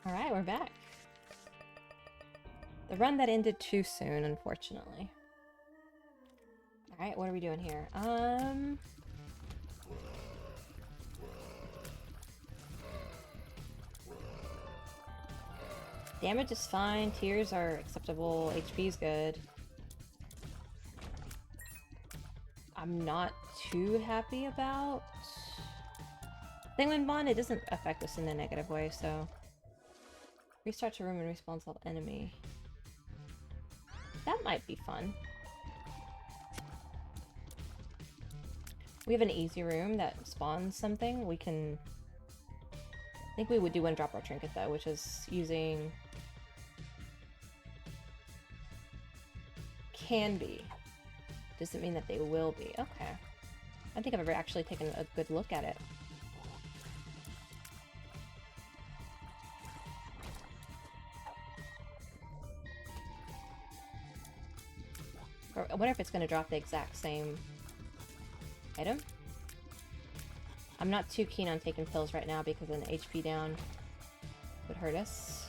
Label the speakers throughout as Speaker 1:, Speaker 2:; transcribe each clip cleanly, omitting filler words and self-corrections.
Speaker 1: Alright, we're back. The run that ended too soon, unfortunately. Alright, what are we doing here? Damage is fine, tears are acceptable, HP is good. I'm not too happy about Thingman Bond. It doesn't affect us in a negative way, so... Restart to room and respawn self enemy. That might be fun. We have an easy room that spawns something. We can... I think we would do one drop our trinket though, which is using... Can be. Doesn't mean that they will be. Okay. I don't think I've ever actually taken a good look at it. Or I wonder if it's going to drop the exact same item. I'm not too keen on taking pills right now because an HP down would hurt us.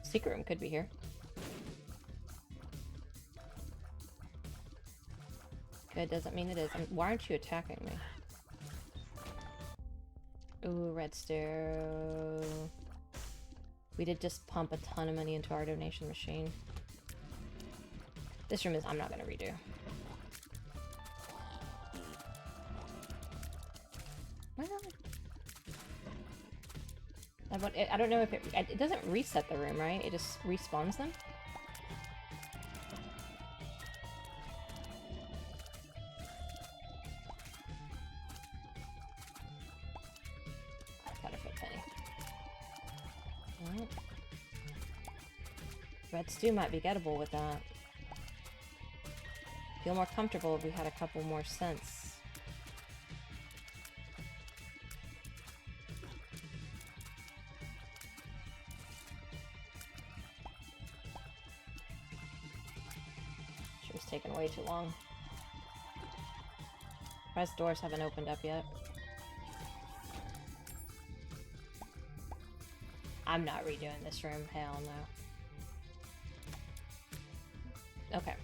Speaker 1: Secret room could be here. Good, doesn't mean it is. Why aren't you attacking me? Ooh, red stare. We did just pump a ton of money into our donation machine. This room is... I'm not gonna redo. I don't know if it doesn't reset the room, right? It just respawns them? Counterfeit penny. Alright. Red stew might be gettable with that. Feel more comfortable if we had a couple more cents. It's taken way too long. Surprised doors haven't opened up yet. I'm not redoing this room, hell no. Okay,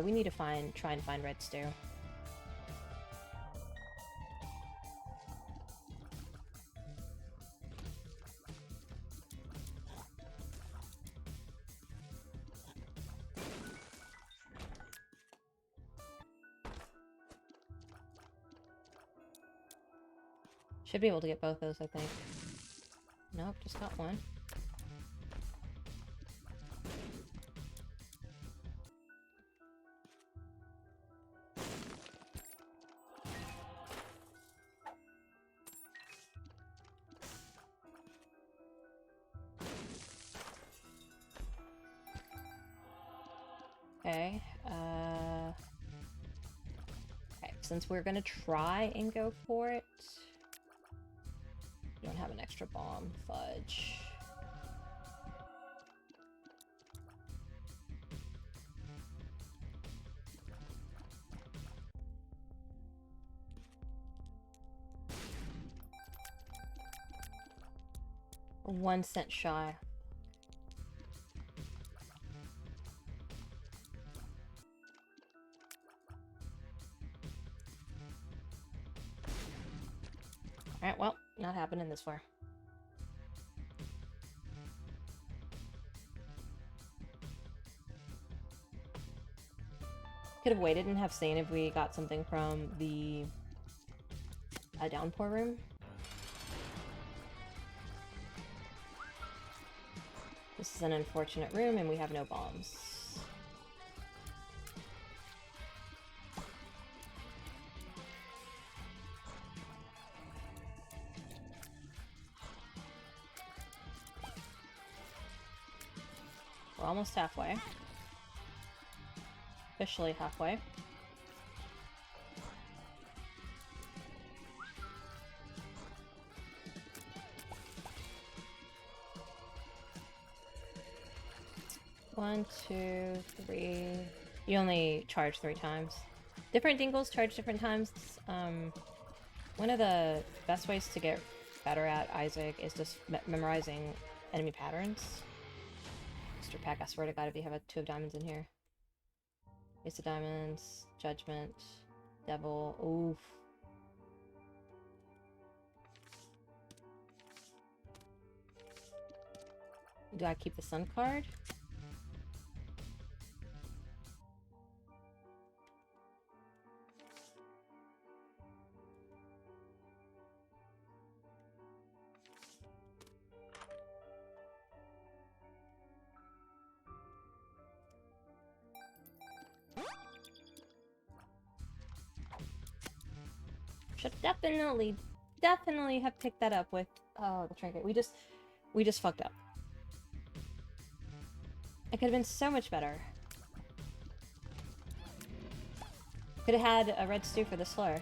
Speaker 1: we need to try and find red stew. Should be able to get both those, I think. Nope, just got one. Okay, okay, since we're gonna try and go for it, we don't have an extra bomb. Fudge. We're 1 cent shy. Alright, well, not happening this far. Could have waited and have seen if we got something from the downpour room. This is an unfortunate room and we have no bombs. We're almost halfway. Officially halfway. One, two, three. You only charge 3 times. Different dingles charge different times. One of the best ways to get better at, Isaac, is just memorizing enemy patterns. Mr. Pack, I swear to God, if you have a 2 of diamonds in here. Ace of diamonds, judgment, devil, oof. Do I keep the sun card? Should definitely have picked that up with the trinket. We just fucked up. It could have been so much better. Could have had a red stew for this floor.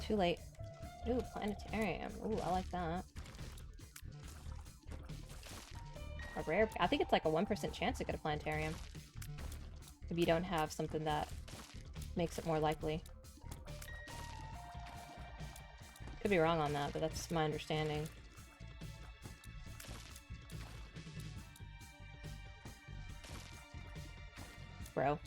Speaker 1: Too late. Ooh, planetarium. Ooh, I like that. A rare... I think it's like a 1% chance to get a planetarium. If you don't have something that makes it more likely. Could be wrong on that, but that's my understanding. Bro.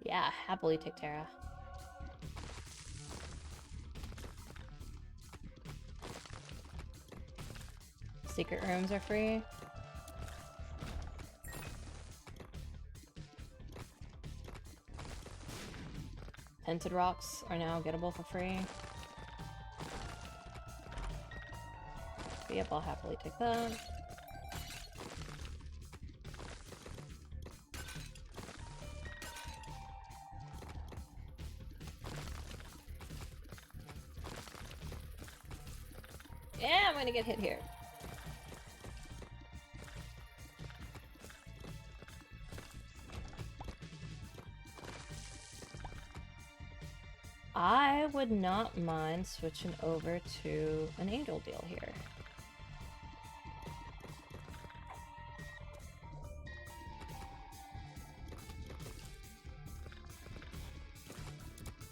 Speaker 1: Yeah, happily take Terra. Secret rooms are free. Tinted rocks are now gettable for free. But yep, I'll happily take that. Yeah, I'm gonna get hit here. I would not mind switching over to an angel deal here.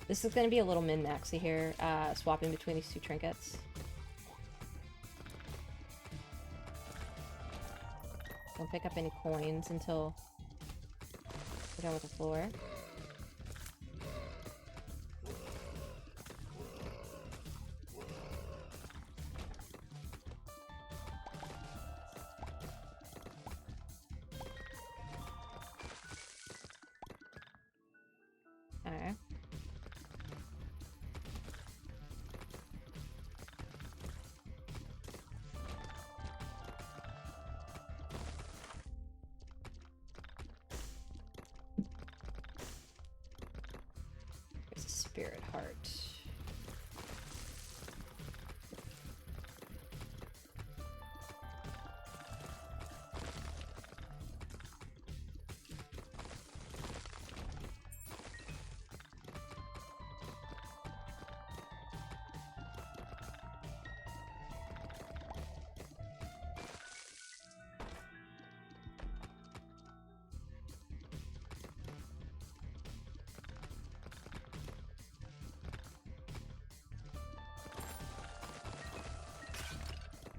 Speaker 1: This is going to be a little min-maxy here, swapping between these 2 trinkets. Don't pick up any coins until we're done with the floor. Alright. There's a spirit heart.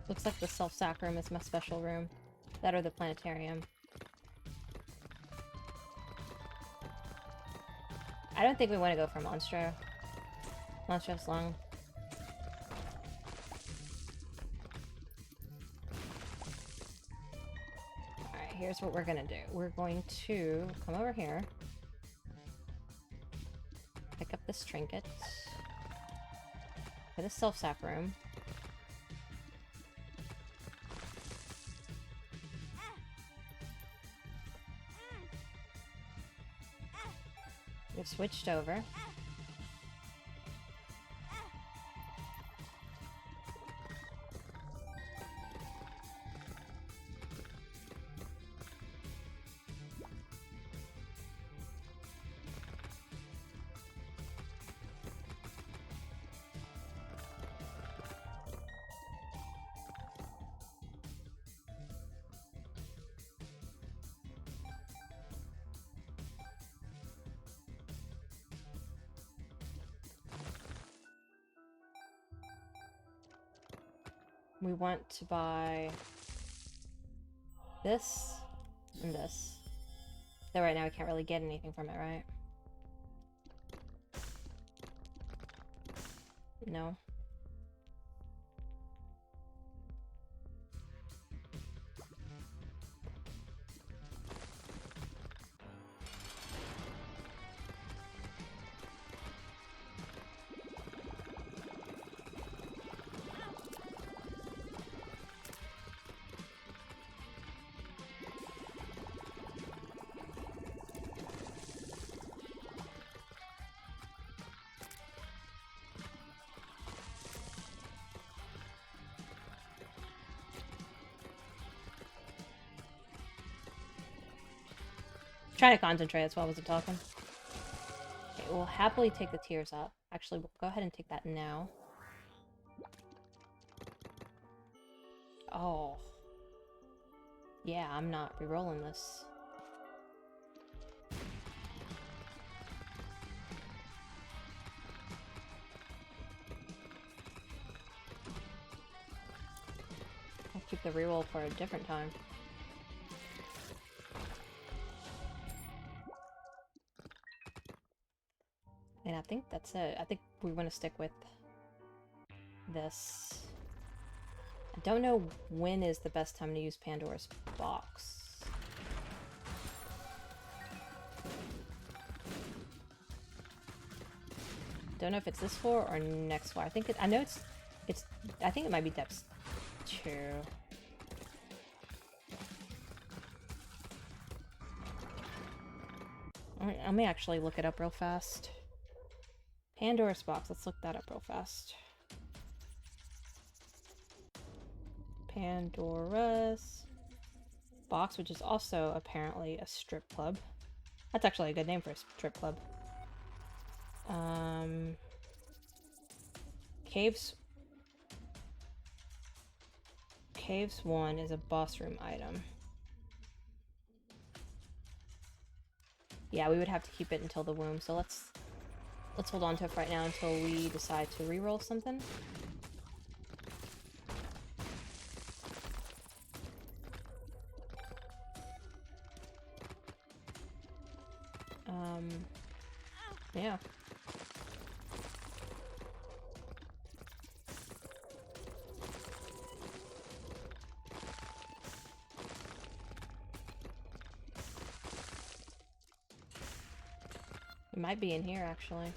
Speaker 1: Looks like the self-sac room is my special room. That or the planetarium. I don't think we want to go for Monstro. Monstro's long. Alright, here's what we're gonna do. We're going to come over here. Pick up this trinket. For the self-sac room. We've switched over. We want to buy this and this. Though right now we can't really get anything from it, right? No. Trying to concentrate, that's why I wasn't talking. Okay, we'll happily take the tears up. Actually, we'll go ahead and take that now. Oh. Yeah, I'm not re-rolling this. I'll keep the reroll for a different time. And I think that's it. I think we want to stick with this. I don't know when is the best time to use Pandora's box. Don't know if it's this floor or next floor. I think I know it's I think it might be depths 2. Let me actually look it up real fast. Pandora's box. Let's look that up real fast. Pandora's box, which is also apparently a strip club. That's actually a good name for a strip club. Caves 1 is a boss room item. Yeah, we would have to keep it until the womb, so let's hold on to it for right now until we decide to reroll something. Yeah. It might be in here, actually.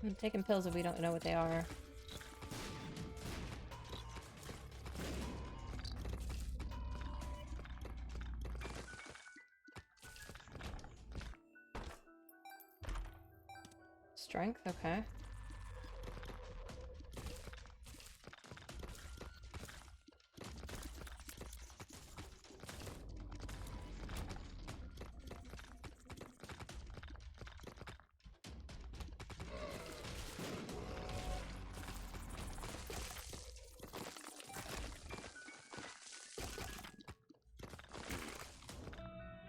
Speaker 1: I'm taking pills if we don't know what they are. Strength, okay.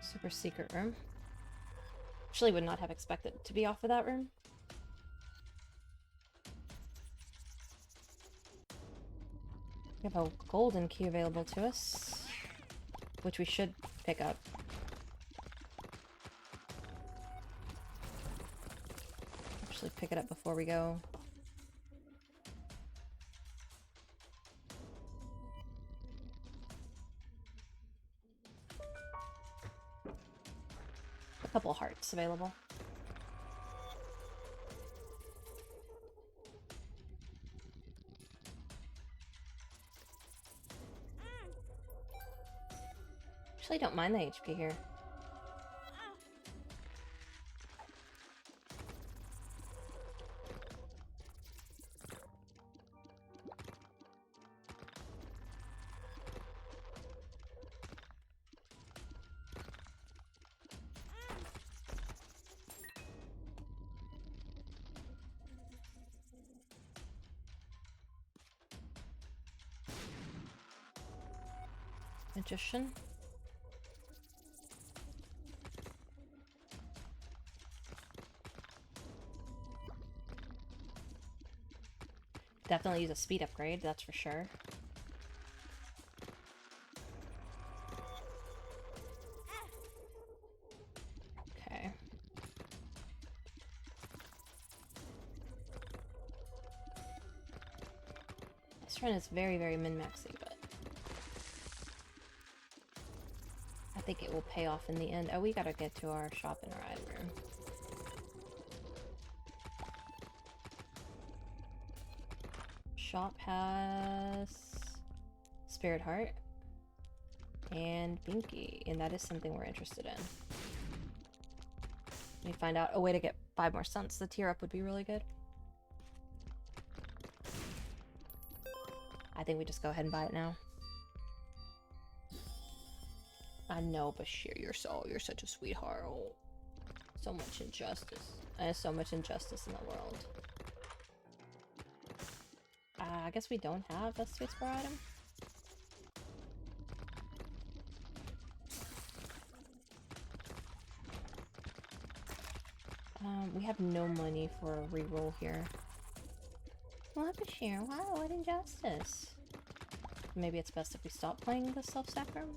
Speaker 1: Super secret room. Actually would not have expected it to be off of that room. We have a golden key available to us, which we should pick up. Actually pick it up before we go. A couple hearts available. Actually don't mind the HP here. Magician. Definitely use a speed upgrade, that's for sure. Okay. This run is very, very min-maxy, but I think it will pay off in the end. Oh, we gotta get to our shop in our item room. Shop has Spirit Heart and Binky, and that is something we're interested in. Let me find out a way to get 5 more cents. The tier up would be really good. I think we just go ahead and buy it now. I know, Bashir, you're such a sweetheart. Oh, so much injustice. There's so much injustice in the world. I guess we don't have a space bar item. We have no money for a reroll here. What, Bashir? Wow, what injustice. Maybe it's best if we stop playing the self-stack room?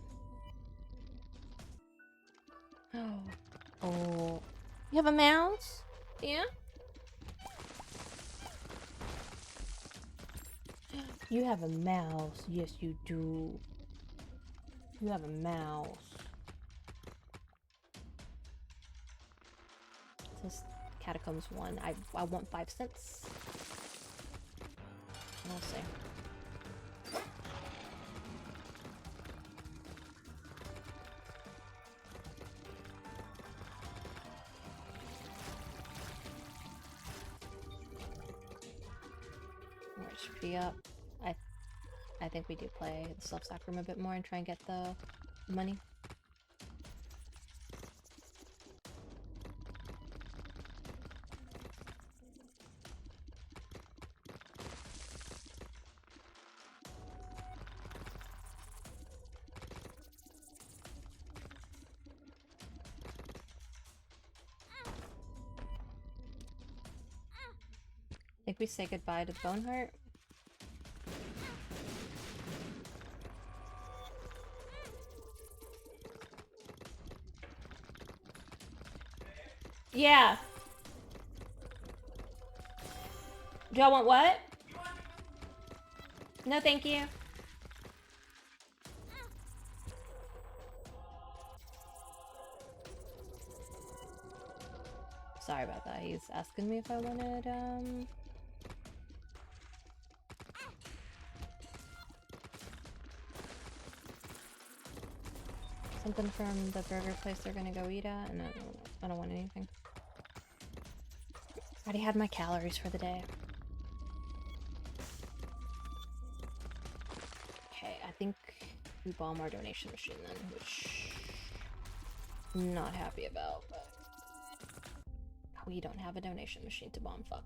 Speaker 1: Oh. Oh. You have a mouse? Yeah? You have a mouse. Yes, you do. You have a mouse. This Catacombs 1. I want 5 cents. We'll see. Where should be up? I think we do play the self-stack room a bit more and try and get the money. I think we say goodbye to Boneheart. Yeah. Do y'all want what? No, thank you. Sorry about that. He's asking me if I wanted, something from the burger place they're gonna go eat at, and I don't want anything. I already had my calories for the day. Okay, I think we bomb our donation machine then, which I'm not happy about, but we don't have a donation machine to bomb, fuck.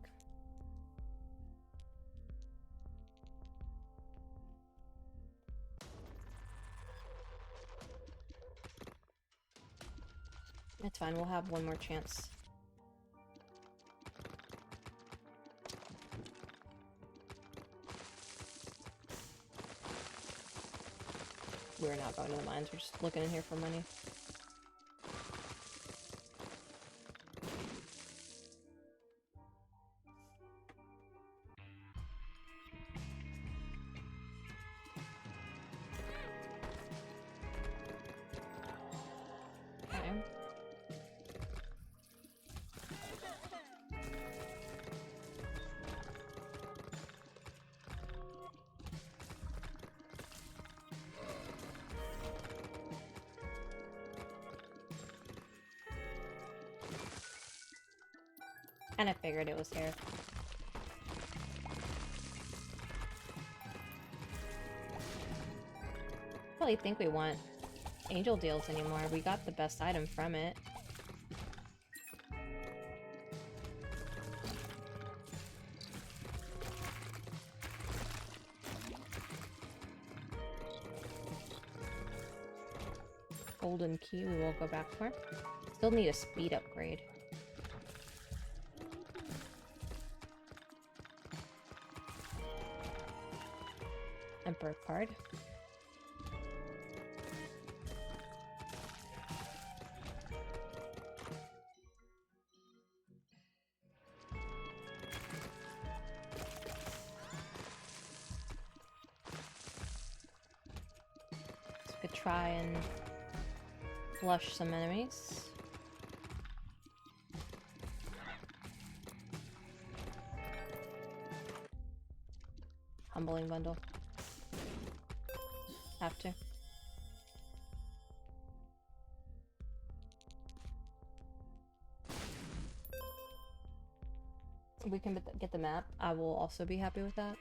Speaker 1: It's fine, we'll have one more chance. We're not going to the mines, we're just looking in here for money. And I figured it was here. I don't really think we want angel deals anymore. We got the best item from it. golden key we will go back for. Still need a speed upgrade. Emperor card. So we could try and flush some enemies. Humbling bundle. Have to. We can get the map. I will also be happy with that.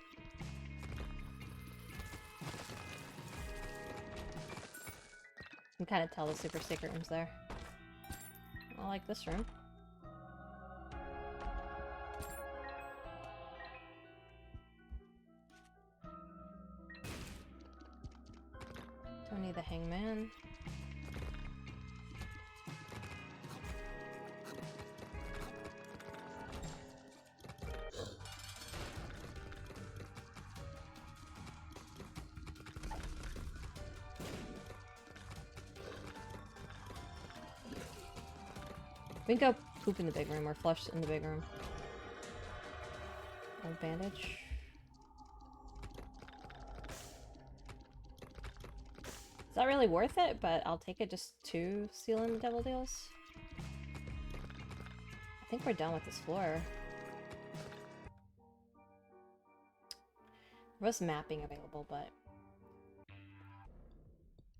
Speaker 1: You can kind of tell the super secret room's there. I like this room. Don't need the hangman. We can go poop in the big room or flush in the big room. Old bandage. It's not really worth it, but I'll take it just to seal in the devil deals. I think we're done with this floor. There was mapping available, but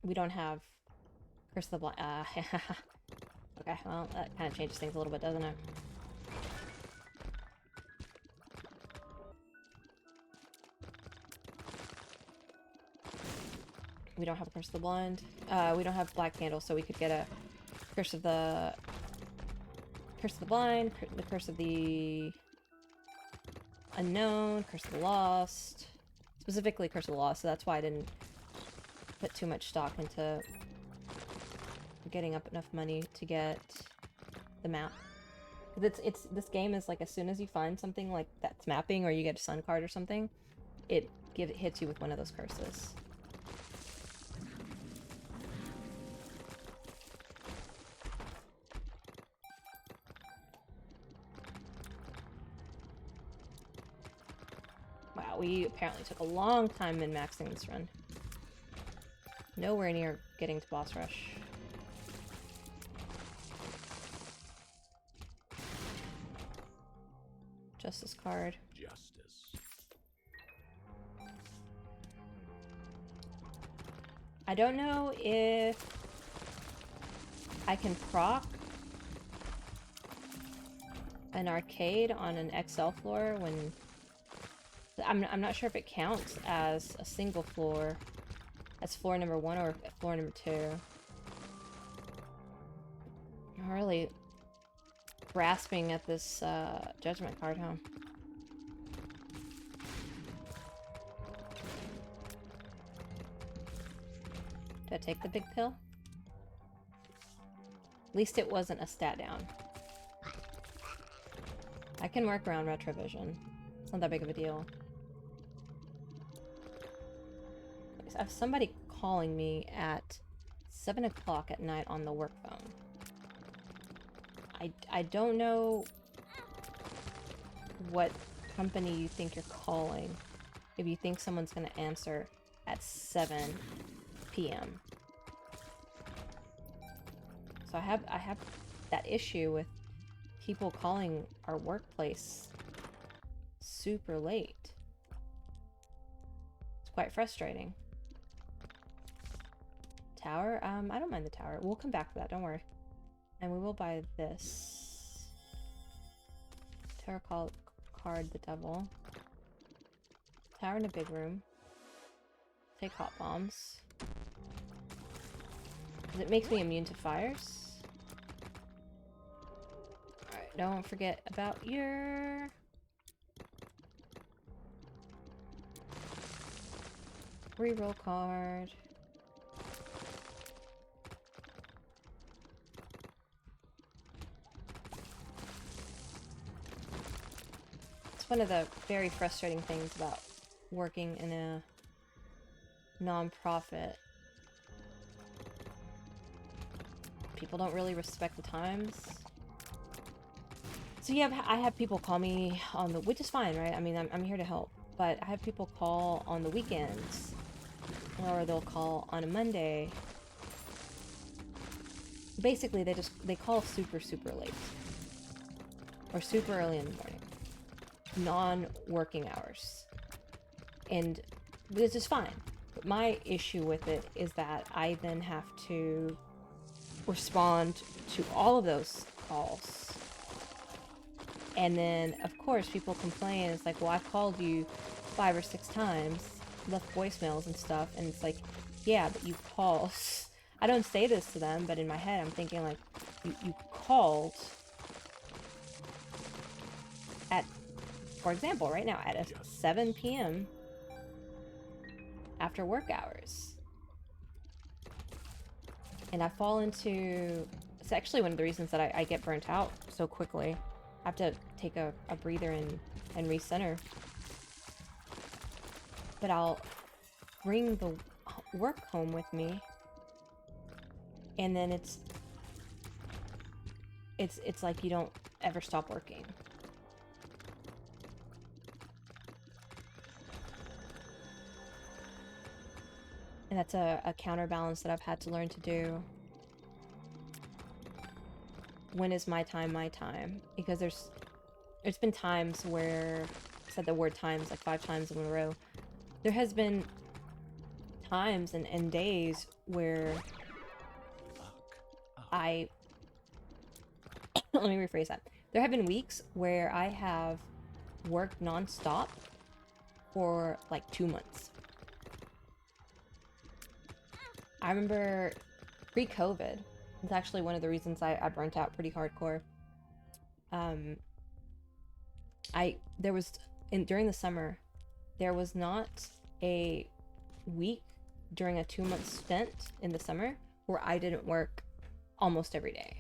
Speaker 1: we don't have Curse of the Blind. Okay, well, that kind of changes things a little bit, doesn't it? We don't have a Curse of the Blind. We don't have Black Candle, so we could get a Curse of the Blind, the Curse of the Unknown, Curse of the Lost. Specifically Curse of the Lost, so that's why I didn't put too much stock into getting up enough money to get the map. It's this game is like, as soon as you find something like that's mapping or you get a sun card or something, it hits you with one of those curses. Wow, we apparently took a long time min-maxing this run. Nowhere near getting to boss rush. Justice card.
Speaker 2: Justice.
Speaker 1: I don't know if I can proc an arcade on an XL floor when... I'm not sure if it counts as a single floor, as floor number 1 or floor number 2. I'm really grasping at this judgment card, huh? Do I take the big pill? At least it wasn't a stat down. I can work around retrovision. It's not that big of a deal. I have somebody calling me at 7 o'clock at night on the work phone. I don't know what company you think you're calling if you think someone's going to answer at 7 p.m. So I have that issue with people calling our workplace super late. It's quite frustrating. Tower? I don't mind the tower. We'll come back to that, don't worry. And we will buy this. Tarot card the devil. Tower in a big room. Take hot bombs. It makes me immune to fires. Alright, don't forget about your... reroll card. one of the very frustrating things about working in a nonprofit. People don't really respect the times. So yeah, I have people call me on the, which is fine, right? I mean, I'm here to help, but I have people call on the weekends, or they'll call on a Monday. Basically, they call super late, or super early in the morning, non-working hours, and this is fine. But my issue with it is that I then have to respond to all of those calls. And then, of course, people complain. It's like, well, I called you 5 or 6 times, left voicemails and stuff. And it's like, yeah, but you called. I don't say this to them, but in my head, I'm thinking, like, you called at, for example, right now, at 7 p.m. after work hours. And I fall into... It's actually one of the reasons that I get burnt out so quickly. I have to take a breather and recenter. But I'll bring the work home with me, and then it's like you don't ever stop working. And that's a counterbalance that I've had to learn to do. When is my time my time? Because there's been times where, I said the word times like 5 times in a row. There has been times and days where let me rephrase that. There have been weeks where I have worked non-stop for like 2 months. I remember pre-COVID, it's actually one of the reasons I burnt out pretty hardcore. During the summer, there was not a week during a 2-month stint in the summer where I didn't work almost every day.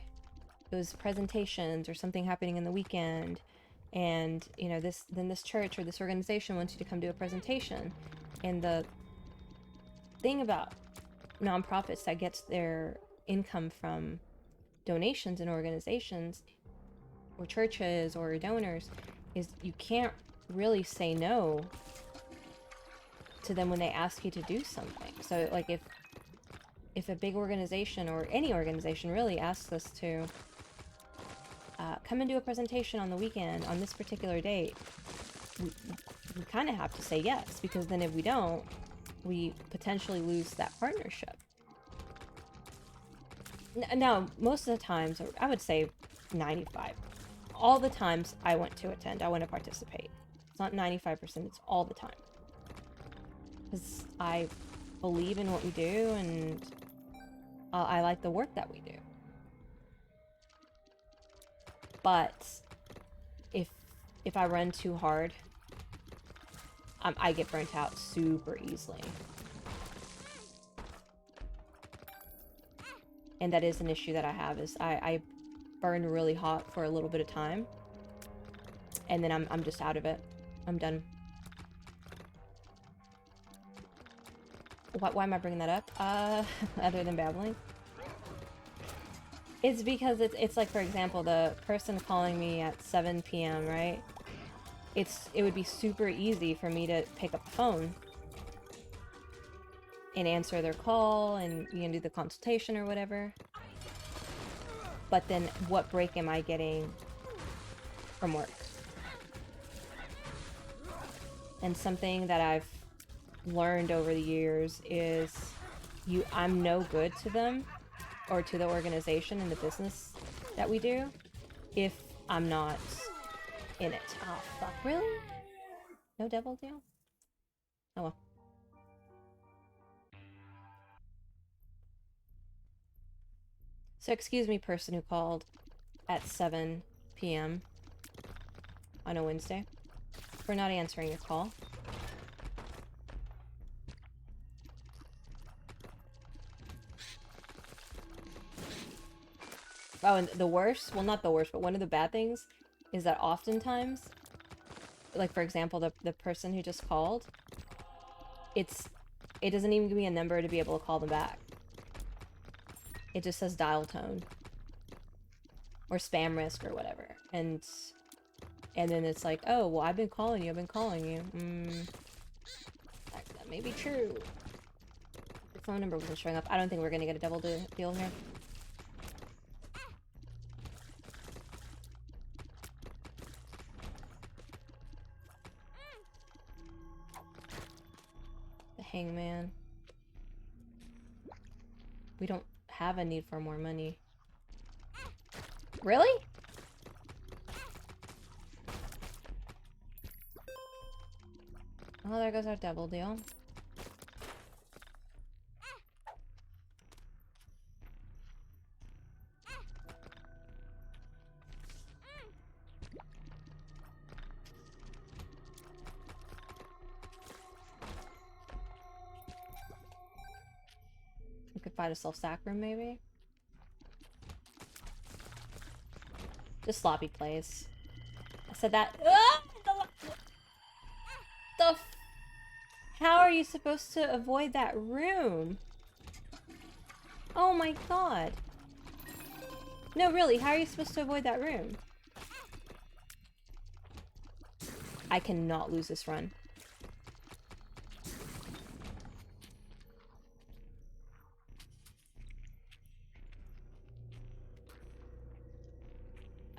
Speaker 1: It was presentations or something happening in the weekend, and you know, this church or this organization wants you to come do a presentation. And the thing about nonprofits that gets their income from donations and organizations or churches or donors is you can't really say no to them when they ask you to do something. So like if a big organization or any organization really asks us to come and do a presentation on the weekend on this particular date, we kind of have to say yes, because then if we don't, we potentially lose that partnership. Now, most of the times, or I would say 95, all the times I want to attend, I want to participate. It's not 95%, it's all the time. Because I believe in what we do, and I like the work that we do. But if I run too hard, I get burnt out super easily. And that is an issue that I have, is I burn really hot for a little bit of time, and then I'm just out of it. I'm done. Why am I bringing that up? Other than babbling? It's because it's like, for example, the person calling me at 7 p.m., right? It would be super easy for me to pick up the phone and answer their call and, you know, do the consultation or whatever. But then what break am I getting from work? And something that I've learned over the years is I'm no good to them or to the organization and the business that we do if I'm not in it. Oh, fuck. Really? No devil deal? Oh, well. So excuse me, person who called at 7 p.m. on a Wednesday, for not answering your call. Oh, and the worst, well, not the worst, but one of the bad things is that oftentimes like for example, the person who just called, it doesn't even give me a number to be able to call them back. It just says dial tone or spam risk or whatever, and then it's like, oh well, I've been calling you. That may be true. The phone number wasn't showing up. I don't think we're gonna get a double deal here. The hangman. We don't have a need for more money. Really? Oh, there goes our double deal. We could find a self-sack room, maybe? Just sloppy plays. I said that. Ah! How are you supposed to avoid that room? Oh my god. No, really, how are you supposed to avoid that room? I cannot lose this run.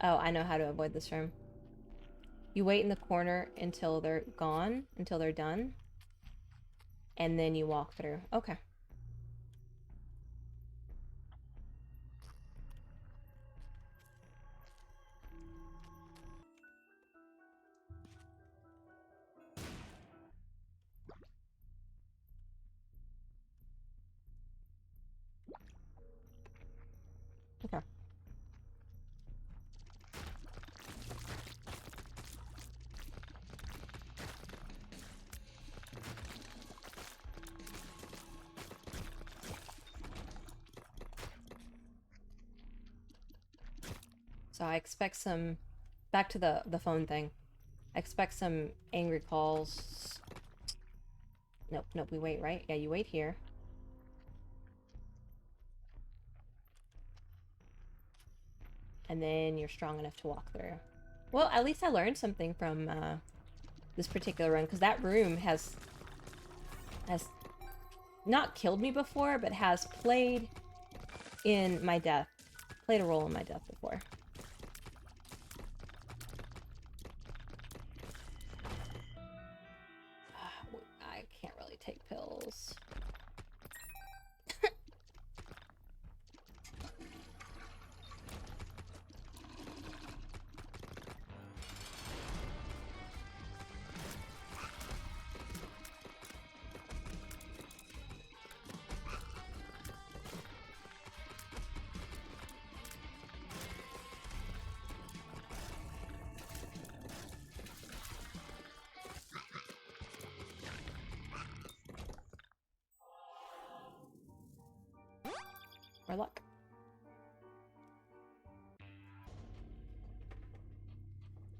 Speaker 1: Oh, I know how to avoid this room. You wait in the corner until they're gone, until they're done, and then you walk through. Okay. Okay. So I expect some... Back to the phone thing. I expect some angry calls. Nope, nope, we wait, right? Yeah, you wait here. And then you're strong enough to walk through. Well, at least I learned something from this particular run, because that room has not killed me before, but has played in my death. Played a role in my death before. I can't really take pills. Or luck.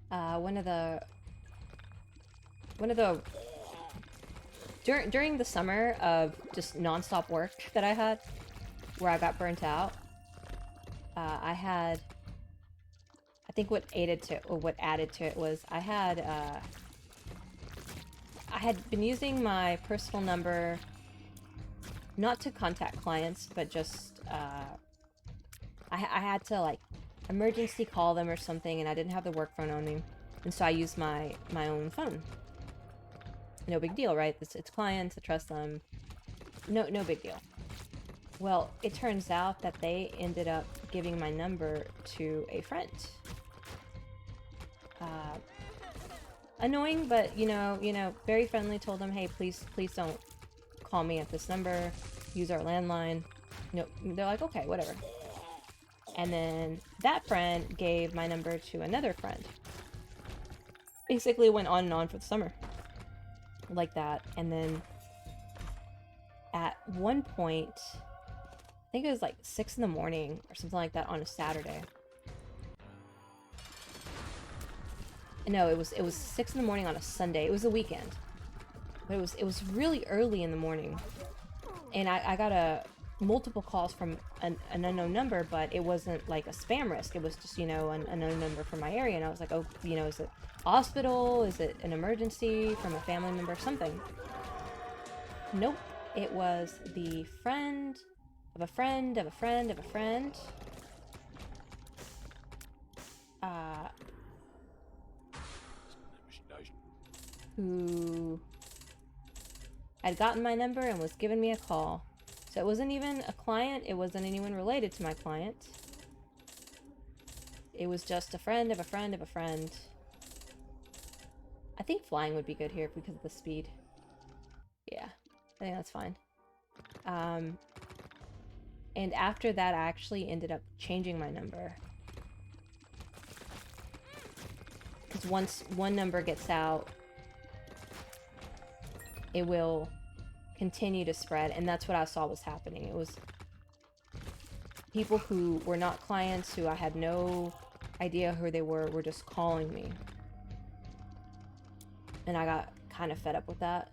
Speaker 1: One of the during the summer of just non-stop work that I had, where I got burnt out, I think what added to it was I had been using my personal number not to contact clients, but just I had to like emergency call them or something, and I didn't have the work phone on me, and so I used my own phone. No big deal, right? It's clients, I trust them. No big deal. Well, it turns out that they ended up giving my number to a friend. Annoying, but you know, very friendly. Told them, hey, please don't call me at this number. Use our landline. No, they're like, okay, whatever. And then that friend gave my number to another friend. Basically went on and on for the summer. Like that. And then at one point, I think it was like 6 in the morning or something like that on a Saturday. No, it was 6 in the morning on a Sunday. It was a weekend. But it was really early in the morning. And I got multiple calls from an unknown number, but it wasn't like a spam risk. It was just, you know, an unknown number from my area. And I was like, oh, you know, is it hospital? Is it an emergency from a family member? Something. Nope. It was the friend of a friend of a friend of a friend. Who had gotten my number and was giving me a call. So it wasn't even a client. It wasn't anyone related to my client. It was just a friend of a friend of a friend. I think flying would be good here because of the speed. Yeah, I think that's fine. And after that, I actually ended up changing my number. Because once one number gets out, it will continue to spread, and that's what I saw was happening. It was people who were not clients, who I had no idea who they were just calling me. And I got kind of fed up with that.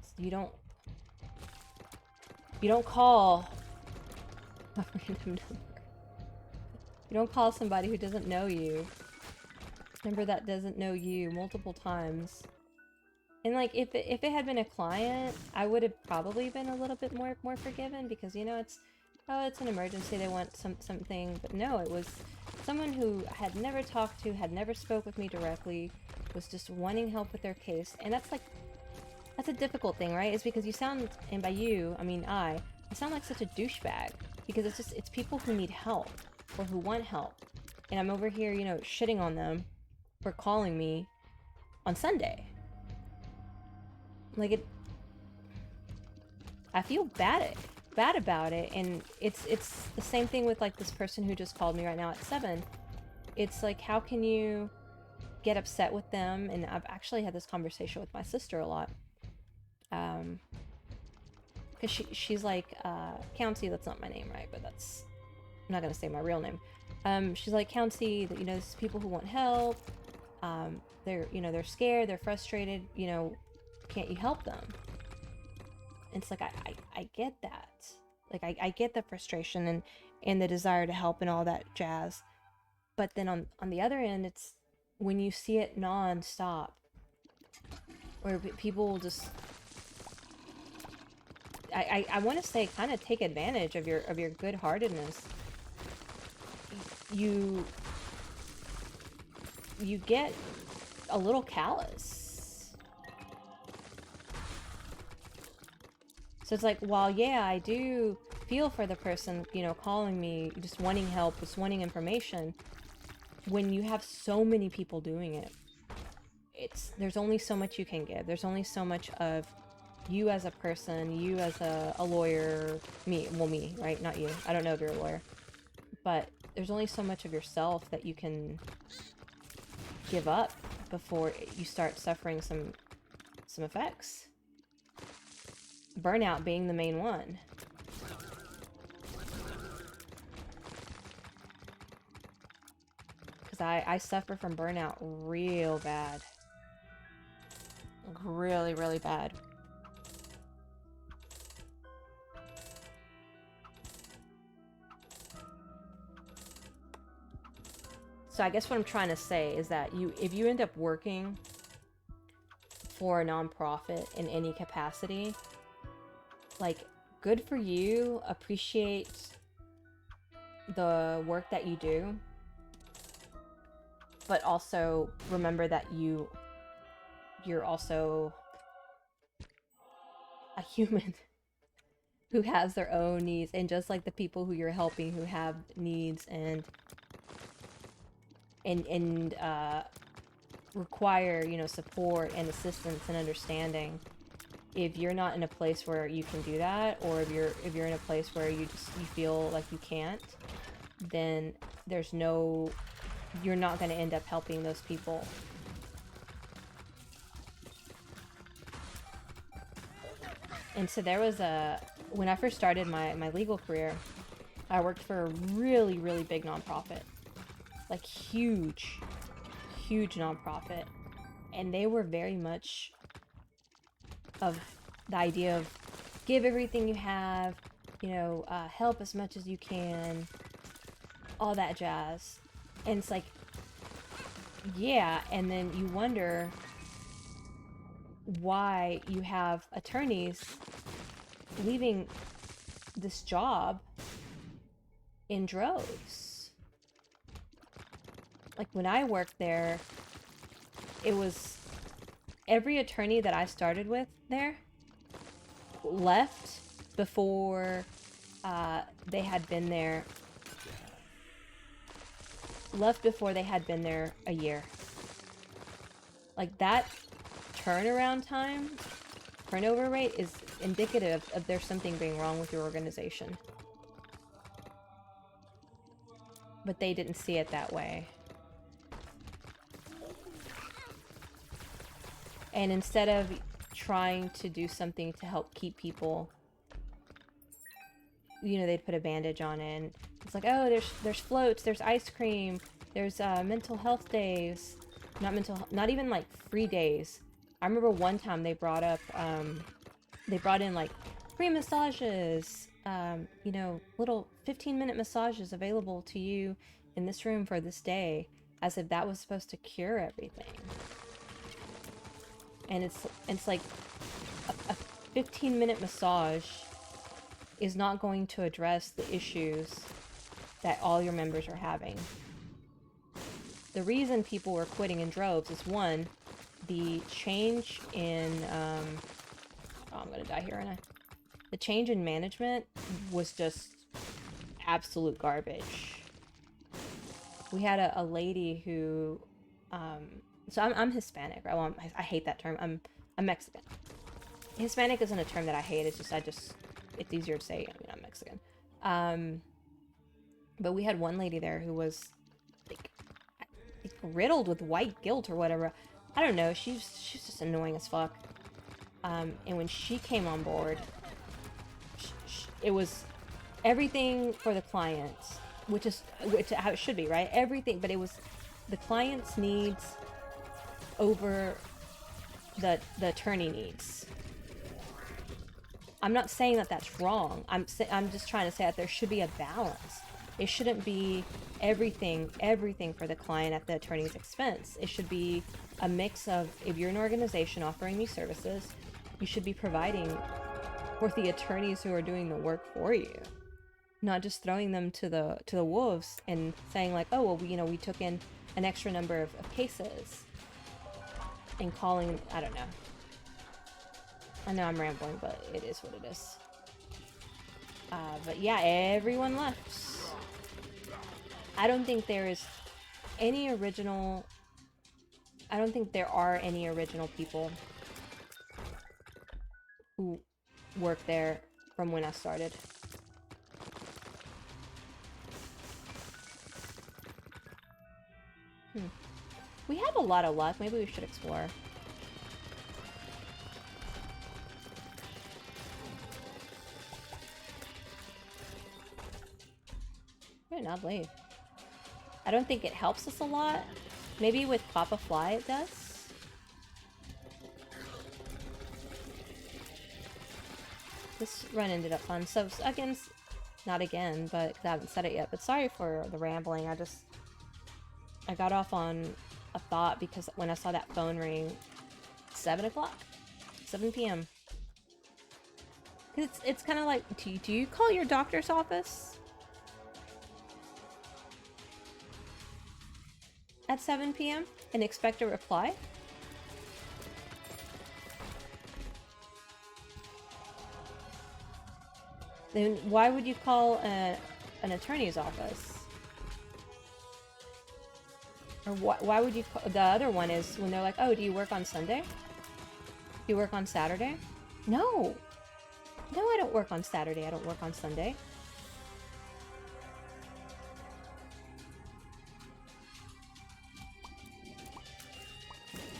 Speaker 1: So you don't call a random number. You don't call somebody who doesn't know you. Number that doesn't know you multiple times. And like if it had been a client, I would have probably been a little bit more forgiven, because you know it's an emergency, they want something. But no, it was someone who I had never talked to, had never spoke with me directly, was just wanting help with their case. And that's a difficult thing, right? It's because you sound, and by you, I mean I sound like such a douchebag, because it's people who need help or who want help. And I'm over here, you know, shitting on them for calling me on Sunday. Like I feel bad about it, and it's the same thing with like this person who just called me right now at 7. It's like, how can you get upset with them? And I've actually had this conversation with my sister a lot, because she's like, County, that's not my name, right? But that's, I'm not gonna say my real name. She's like, County, that, you know, there's people who want help. They're scared, they're frustrated, you know, can't you help them? And it's like, I get that. Like, I get the frustration and the desire to help and all that jazz. But then on the other end, it's when you see it non-stop, where people will just, I want to say, kind of take advantage of your good-heartedness. You get a little callous. So it's like, while yeah, I do feel for the person, you know, calling me, just wanting help, just wanting information, when you have so many people doing it, there's only so much you can give. There's only so much of you as a person, you as a lawyer, me, right? Not you. I don't know if you're a lawyer. But there's only so much of yourself that you can give up before you start suffering some effects. Burnout being the main one. Because I suffer from burnout real bad. Really, really bad. So I guess what I'm trying to say is that if you end up working for a nonprofit in any capacity, like, good for you. Appreciate the work that you do, but also remember that you're also a human who has their own needs, and just like the people who you're helping who have needs and require, you know, support and assistance and understanding. If you're not in a place where you can do that, or if you're in a place where you feel like you can't, then you're not going to end up helping those people. And so there was when I first started my legal career, I worked for a really, really big nonprofit. like huge nonprofit, and they were very much of the idea of give everything you have, you know, help as much as you can, all that jazz. And it's like, yeah, and then you wonder why you have attorneys leaving this job in droves. Like when I worked there, it was every attorney that I started with there left before they had been there a year. Like that turnover rate is indicative of there's something being wrong with your organization. But they didn't see it that way. And instead of trying to do something to help keep people, you know, they'd put a bandage on it. And it's like, oh, there's floats, there's ice cream, there's mental health days. Not even like free days. I remember one time they brought in like free massages, you know, little 15-minute massages available to you in this room for this day, as if that was supposed to cure everything. And it's like a 15-minute massage is not going to address the issues that all your members are having. The reason people were quitting in droves is, one, the change in oh, I'm gonna die here, aren't I? The change in management was just absolute garbage. We had a lady who so I'm Hispanic, right? Well, I hate that term. I'm Mexican. Hispanic isn't a term that I hate. It's just it's easier to say. I mean, I'm Mexican. But we had one lady there who was like riddled with white guilt or whatever. I don't know. She's just annoying as fuck. And when she came on board, it was everything for the clients, which how it should be, right? Everything, but it was the client's needs over the attorney needs. I'm not saying that that's wrong. I'm just trying to say that there should be a balance. It shouldn't be everything for the client at the attorney's expense. It should be a mix of, if you're an organization offering these services, you should be providing for the attorneys who are doing the work for you, not just throwing them to the wolves and saying like, oh, well, you know, we took in an extra number of cases and calling, I don't know. I know I'm rambling, but it is what it is. But yeah, everyone left. I don't think there are any original people who work there from when I started. We have a lot of luck. Maybe we should explore. Wait, not leave. I don't think it helps us a lot. Maybe with Papa Fly it does. This run ended up fun. So again, not again, but I haven't said it yet. But sorry for the rambling. I got off on a thought because when I saw that phone ring, 7 o'clock, 7 p.m. It's kind of like, do you call your doctor's office at 7 p.m. and expect a reply? Then why would you call an attorney's office? Or why would you call, the other one is when they're like, oh, do you work on Sunday? Do you work on Saturday? No, I don't work on Saturday. I don't work on Sunday.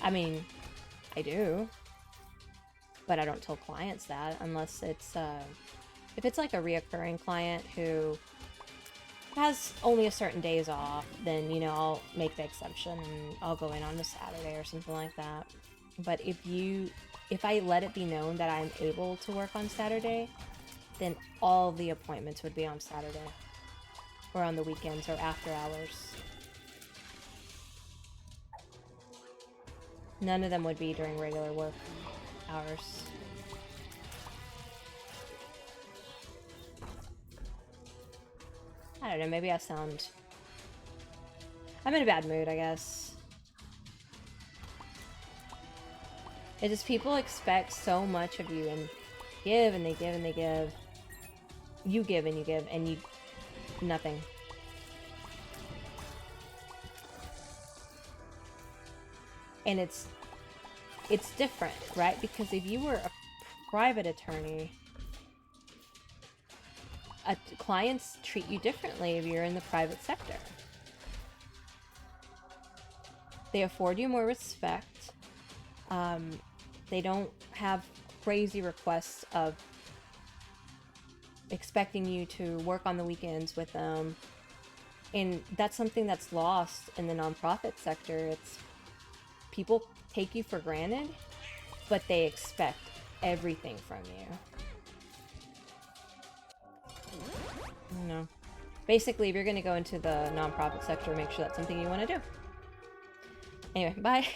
Speaker 1: I mean, I do, but I don't tell clients that unless it's, if it's like a reoccurring client who has only a certain days off, then, you know, I'll make the exception and I'll go in on a Saturday or something like that. But if I let it be known that I'm able to work on Saturday, then all the appointments would be on Saturday. Or on the weekends or after hours. None of them would be during regular work hours. I don't know, maybe I sound... I'm in a bad mood, I guess. It's just people expect so much of you and give and they give and they give. You give and you give and you... nothing. And it's different, right? Because if you were a private attorney, clients treat you differently if you're in the private sector. They afford you more respect. They don't have crazy requests of expecting you to work on the weekends with them. And that's something that's lost in the nonprofit sector. It's people take you for granted, but they expect everything from you. I don't know. Basically, if you're going to go into the nonprofit sector, make sure that's something you want to do. Anyway, bye.